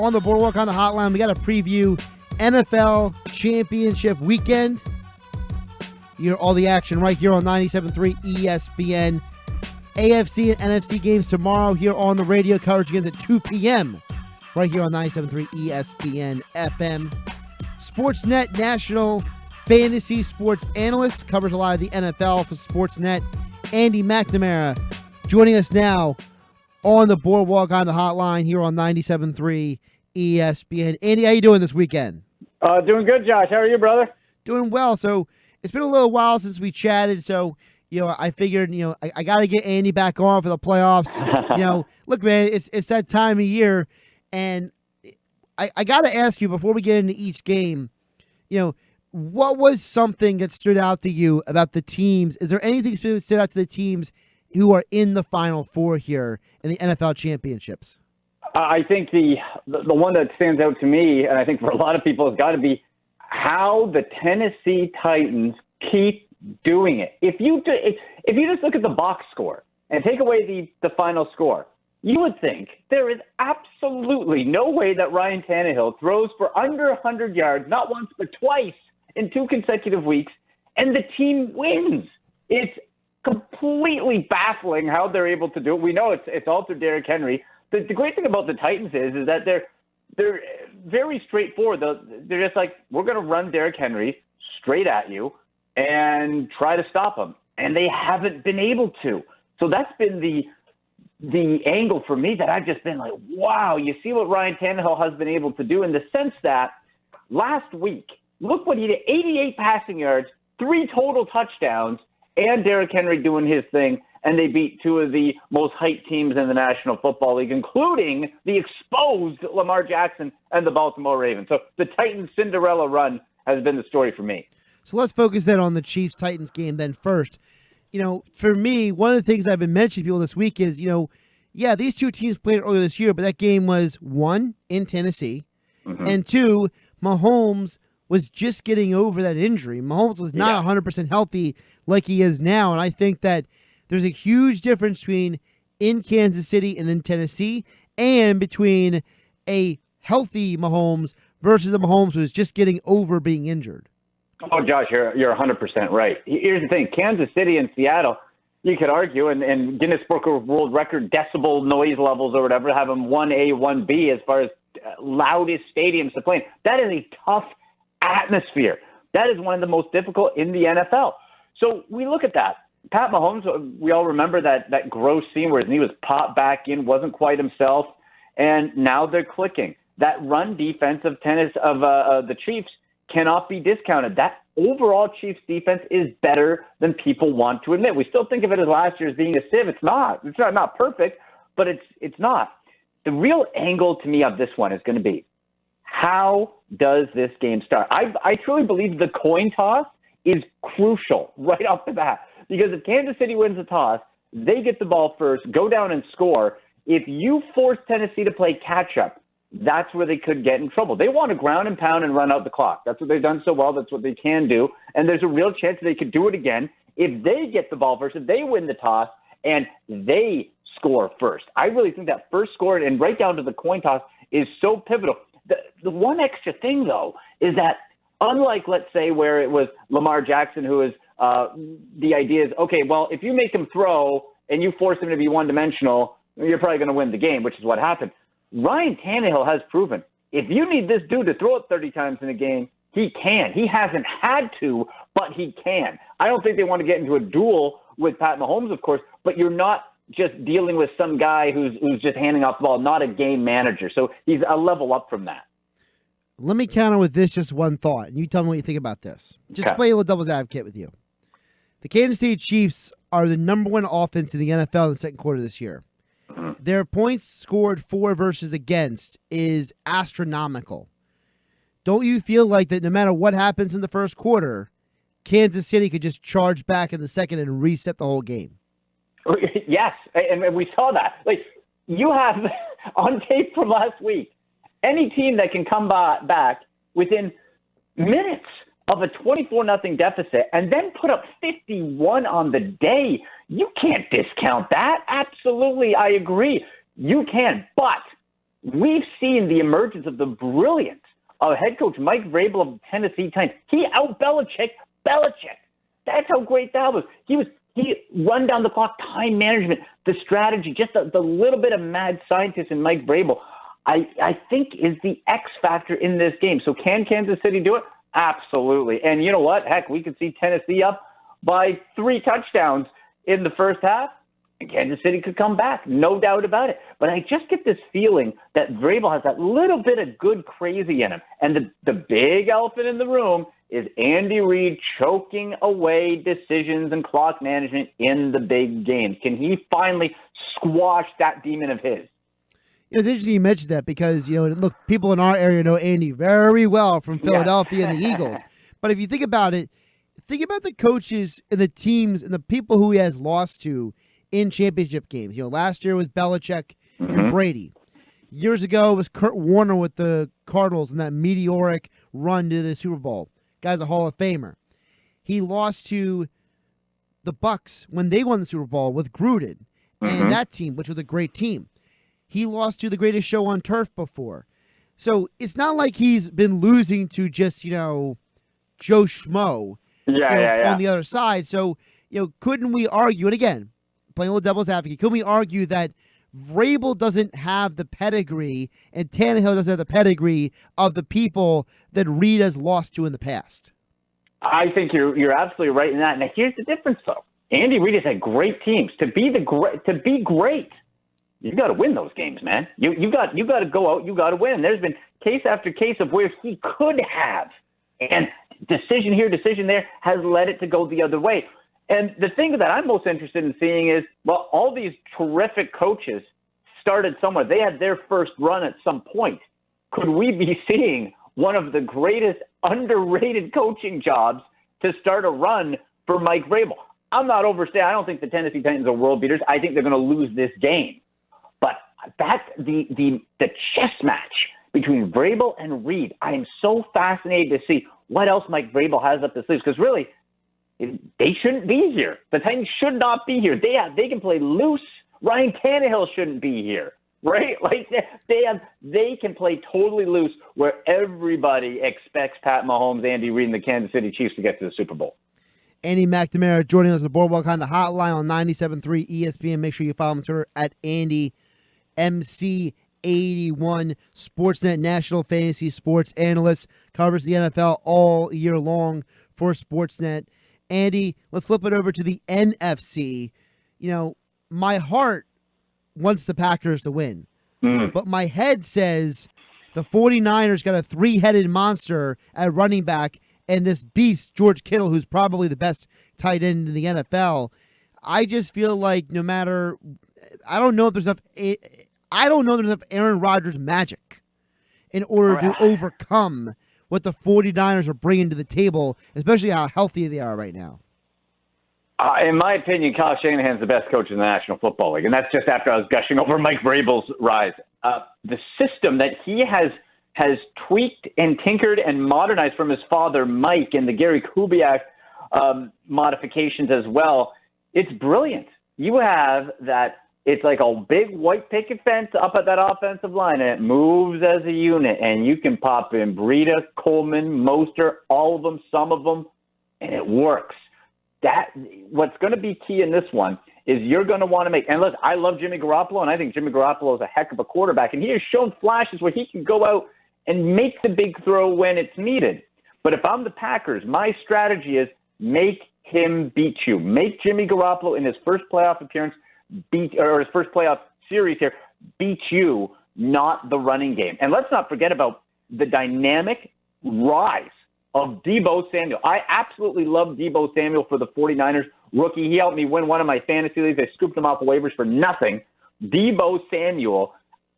on the Boardwalk on the Hotline. We got to preview NFL Championship Weekend. You hear all the action right here on 97.3 ESPN. AFC and NFC games tomorrow here on the radio. Coverage begins at 2 p.m. right here on 97.3 ESPN FM. Sportsnet National Fantasy Sports Analyst covers a lot of the NFL for Sportsnet. Andy McNamara joining us now on the Boardwalk on the Hotline here on 97.3 ESPN. Andy, how you doing this weekend? Doing good, Josh. How are you, brother? Doing well. So it's been a little while since we chatted, so I figured I got to get Andy back on for the playoffs. Look, man, it's that time of year, and I got to ask you before we get into each game, what was something that stood out to you about the teams? Is there anything that stood out to the teams who are in the Final Four here in the NFL championships? I think the one that stands out to me, and I think for a lot of people, has got to be how the Tennessee Titans keep doing it. If you just look at the box score and take away the final score, you would think there is absolutely no way that Ryan Tannehill throws for under 100 yards, not once but twice in 2 consecutive weeks, and the team wins. It's completely baffling how they're able to do it. We know it's all through Derrick Henry. The great thing about the Titans is that they're very straightforward. They're just like, we're going to run Derrick Henry straight at you and try to stop him. And they haven't been able to. So that's been the angle for me that I've just been like, wow, you see what Ryan Tannehill has been able to do in the sense that last week, look what he did, 88 passing yards, 3 total touchdowns, and Derrick Henry doing his thing. And they beat 2 of the most hyped teams in the National Football League, including the exposed Lamar Jackson and the Baltimore Ravens. So the Titans' Cinderella run has been the story for me. So let's focus then on the Chiefs-Titans game then first. For me, one of the things I've been mentioning to people this week is, these 2 teams played earlier this year, but that game was 1 in Tennessee, and 2, Mahomes was just getting over that injury. Mahomes was not 100% healthy like he is now, and I think that there's a huge difference between in Kansas City and in Tennessee, and between a healthy Mahomes versus the Mahomes who is just getting over being injured. Oh, Josh, you're 100% right. Here's the thing. Kansas City and Seattle, you could argue, and Guinness Book of World Record decibel noise levels or whatever, have them 1A, 1B as far as loudest stadiums to play in. That is a tough atmosphere. That is one of the most difficult in the NFL. So we look at that. Pat Mahomes, we all remember that gross scene where his knee was popped back in, wasn't quite himself, and now they're clicking. That run defense of the Chiefs cannot be discounted. That overall Chiefs defense is better than people want to admit. We still think of it as last year as being a sieve. It's not. It's not perfect, but it's not. The real angle to me of this one is going to be, how does this game start? I truly believe the coin toss is crucial right off the bat. Because if Kansas City wins the toss, they get the ball first, go down and score. If you force Tennessee to play catch-up, that's where they could get in trouble. They want to ground and pound and run out the clock. That's what they've done so well. That's what they can do. And there's a real chance they could do it again if they get the ball first, if they win the toss, and they score first. I really think that first score, and right down to the coin toss, is so pivotal. The one extra thing, though, is that unlike, let's say, where it was Lamar Jackson who is the idea is, okay, well, if you make him throw and you force him to be one-dimensional, you're probably going to win the game, which is what happened. Ryan Tannehill has proven, if you need this dude to throw it 30 times in a game, he can. He hasn't had to, but he can. I don't think they want to get into a duel with Pat Mahomes, of course, but you're not just dealing with some guy who's just handing off the ball, not a game manager. So he's a level up from that. Let me counter with this just one thought, and you tell me what you think about this. Just to play a little devil's advocate with you. The Kansas City Chiefs are the number 1 offense in the NFL in the second quarter this year. Their points scored for versus against is astronomical. Don't you feel like that no matter what happens in the first quarter, Kansas City could just charge back in the second and reset the whole game? Yes, and we saw that. Like, you have on tape from last week, any team that can come back within minutes of a 24-0 deficit and then put up 51 on the day, you can't discount that. Absolutely, I agree. You can. But we've seen the emergence of the brilliance of head coach Mike Vrabel of Tennessee Titans. He out-Belichick Belichick. That's how great that was. He run down the clock, time management, the strategy, just the little bit of mad scientist in Mike Vrabel, I think is the X factor in this game. So can Kansas City do it? Absolutely. And you know what? Heck, we could see Tennessee up by 3 touchdowns in the first half. And Kansas City could come back, no doubt about it. But I just get this feeling that Vrabel has that little bit of good crazy in him. And the big elephant in the room is Andy Reid choking away decisions and clock management in the big games. Can he finally squash that demon of his? It's interesting you mentioned that because, look, people in our area know Andy very well from Philadelphia and the Eagles. But if you think about it, think about the coaches and the teams and the people who he has lost to in championship games. Last year was Belichick and Brady. Years ago it was Kurt Warner with the Cardinals in that meteoric run to the Super Bowl. Guy's a Hall of Famer. He lost to the Bucks when they won the Super Bowl with Gruden and that team, which was a great team. He lost to the greatest show on turf before. So it's not like he's been losing to just, Joe Schmo on the other side. So, couldn't we argue, and again, playing a little devil's advocate, couldn't we argue that Vrabel doesn't have the pedigree and Tannehill doesn't have the pedigree of the people that Reid has lost to in the past? I think you're absolutely right in that. Now, here's the difference, though. Andy Reid has had great teams. To be great, you got to win those games, man. You got to go out. You got to win. There's been case after case of where he could have, and decision here, decision there, has led it to go the other way. And the thing that I'm most interested in seeing is, well, all these terrific coaches started somewhere. They had their first run at some point. Could we be seeing one of the greatest underrated coaching jobs to start a run for Mike Vrabel? I'm not overstating. I don't think the Tennessee Titans are world beaters. I think they're going to lose this game. But that's the chess match between Vrabel and Reid. I am so fascinated to see what else Mike Vrabel has up his sleeves, because really, they shouldn't be here. The Titans should not be here. They can play loose. Ryan Tannehill shouldn't be here, right? Like they can play totally loose where everybody expects Pat Mahomes, Andy Reid, and the Kansas City Chiefs to get to the Super Bowl. Andy McNamara joining us at the Boardwalk Honda Hotline on 97.3 ESPN. Make sure you follow him on Twitter at AndyMC81. Sportsnet National Fantasy Sports Analyst. Covers the NFL all year long for Sportsnet. Andy, let's flip it over to the NFC. My heart wants the Packers to win, but my head says the 49ers got a 3-headed monster at running back and this beast, George Kittle, who's probably the best tight end in the NFL. I just feel like I don't know if there's enough Aaron Rodgers magic in order to overcome what the 49ers are bringing to the table, especially how healthy they are right now. In my opinion, Kyle Shanahan's the best coach in the National Football League, and that's just after I was gushing over Mike Vrabel's rise. The system that he has tweaked and tinkered and modernized from his father, Mike, and the Gary Kubiak modifications as well, it's brilliant. You have that. It's like a big white picket fence up at that offensive line, and it moves as a unit, and you can pop in Breida, Coleman, Mostert, all of them, some of them, and it works. What's going to be key in this one is you're going to want to make – and look, I love Jimmy Garoppolo, and I think Jimmy Garoppolo is a heck of a quarterback, and he has shown flashes where he can go out and make the big throw when it's needed. But if I'm the Packers, my strategy is make him beat you. Make Jimmy Garoppolo in his first playoff appearance his first playoff series here, beat you, not the running game. And let's not forget about the dynamic rise of Deebo Samuel. I absolutely love Deebo Samuel for the 49ers rookie. He helped me win one of my fantasy leagues. I scooped him off the waivers for nothing. Deebo Samuel,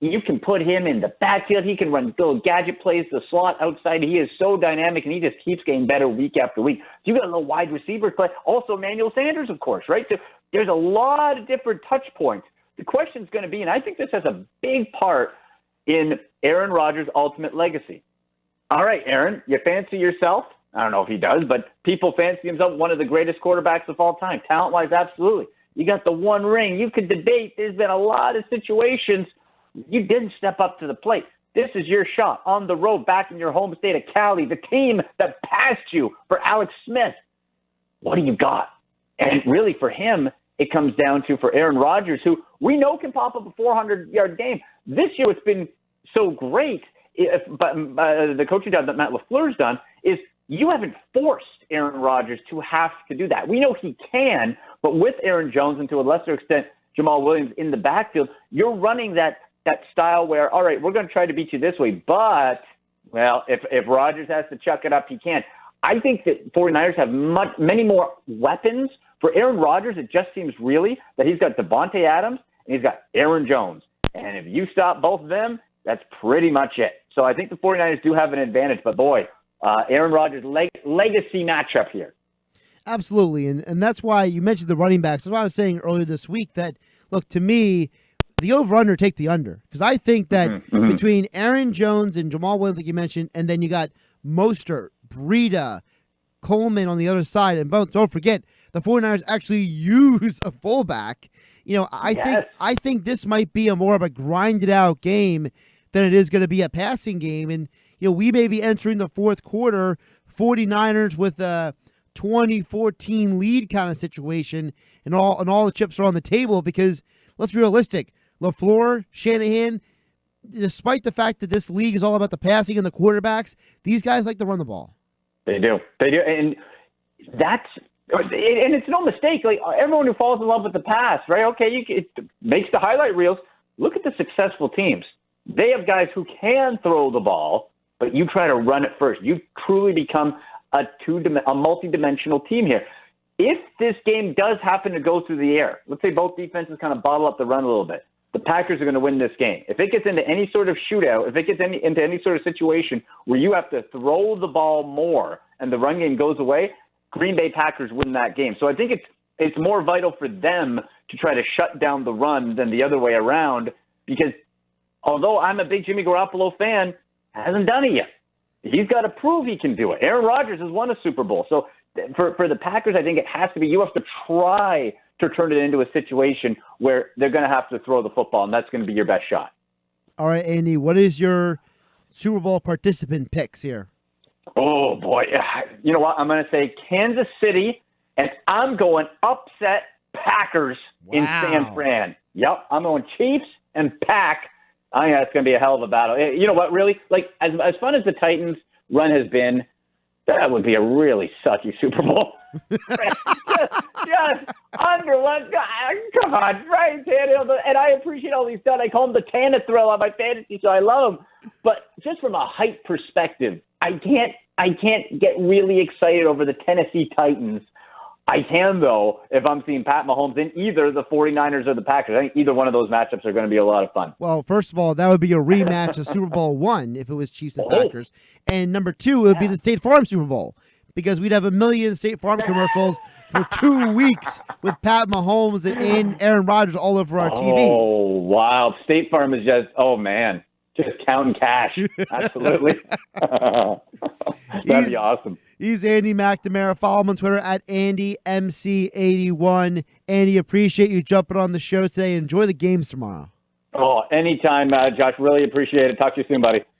you can put him in the backfield. He can run little gadget plays, the slot outside. He is so dynamic, and he just keeps getting better week after week. You got a little wide receiver play. Also, Emmanuel Sanders, of course, right? So there's a lot of different touch points. The question is going to be, and I think this has a big part in Aaron Rodgers' ultimate legacy. All right, Aaron, you fancy yourself? I don't know if he does, but people fancy himself one of the greatest quarterbacks of all time. Talent-wise, absolutely. You got the one ring. You could debate. There's been a lot of situations You didn't step up to the plate. This is your shot on the road back in your home state of Cali, the team that passed you for Alex Smith. What do you got? And really for him, it comes down to for Aaron Rodgers, who we know can pop up a 400-yard game. This year it's been so great, but the coaching job that Matt LaFleur's done is you haven't forced Aaron Rodgers to have to do that. We know he can, but with Aaron Jones and to a lesser extent Jamal Williams in the backfield, you're running that style where, all right, we're going to try to beat you this way, but, well, if Rodgers has to chuck it up, he can. I think that 49ers have many more weapons. For Aaron Rodgers, it just seems really that he's got Devontae Adams and he's got Aaron Jones. And if you stop both of them, that's pretty much it. So I think the 49ers do have an advantage. But, boy, Aaron Rodgers' legacy matchup here. Absolutely. And that's why you mentioned the running backs. That's why I was saying earlier this week that, look, to me, the over-under, take the under. Because I think that between Aaron Jones and Jamal Williams, like you mentioned, and then you got Mostert, Breida, Coleman on the other side. And don't forget, the 49ers actually use a fullback. I think this might be more of a grinded out game than it is going to be a passing game. And, we may be entering the fourth quarter, 49ers with a 2014 lead kind of situation, and all the chips are on the table because, let's be realistic, LaFleur, Shanahan, despite the fact that this league is all about the passing and the quarterbacks, these guys like to run the ball. They do. And it's no mistake. Like everyone who falls in love with the pass, right? Okay, it makes the highlight reels. Look at the successful teams. They have guys who can throw the ball, but you try to run it first. You truly become a multi-dimensional team here. If this game does happen to go through the air, let's say both defenses kind of bottle up the run a little bit, the Packers are going to win this game. If it gets into any sort of shootout, if it gets into any sort of situation where you have to throw the ball more and the run game goes away, Green Bay Packers win that game. So I think it's more vital for them to try to shut down the run than the other way around, because although I'm a big Jimmy Garoppolo fan, hasn't done it yet. He's got to prove he can do it. Aaron Rodgers has won a Super Bowl. So for the Packers, I think it has to be, you have to try to turn it into a situation where they're going to have to throw the football, and that's going to be your best shot. All right, Andy, what is your Super Bowl participant picks here? Oh, boy. You know what? I'm going to say Kansas City, and I'm going upset Packers in San Fran. Yep, I'm going Chiefs and Pack. I think that's going to be a hell of a battle. You know what, really? Like, as fun as the Titans' run has been, that would be a really sucky Super Bowl. just under one. Come on, Ryan Tannehill. And I appreciate all these done. I call him the Tanna Thrill on my fantasy, so I love him. But just from a hype perspective, I can't get really excited over the Tennessee Titans. I can, though, if I'm seeing Pat Mahomes in either the 49ers or the Packers. I think either one of those matchups are going to be a lot of fun. Well, first of all, that would be a rematch of Super Bowl I if it was Chiefs and Packers. And number two, it would be the State Farm Super Bowl, because we'd have a million State Farm commercials for 2 weeks with Pat Mahomes and Aaron Rodgers all over our TVs. Oh, wow. State Farm is just, oh, man, just counting cash. Absolutely. That'd be awesome. He's Andy McNamara. Follow him on Twitter at AndyMC81. Andy, appreciate you jumping on the show today. Enjoy the games tomorrow. Oh, anytime, Josh. Really appreciate it. Talk to you soon, buddy.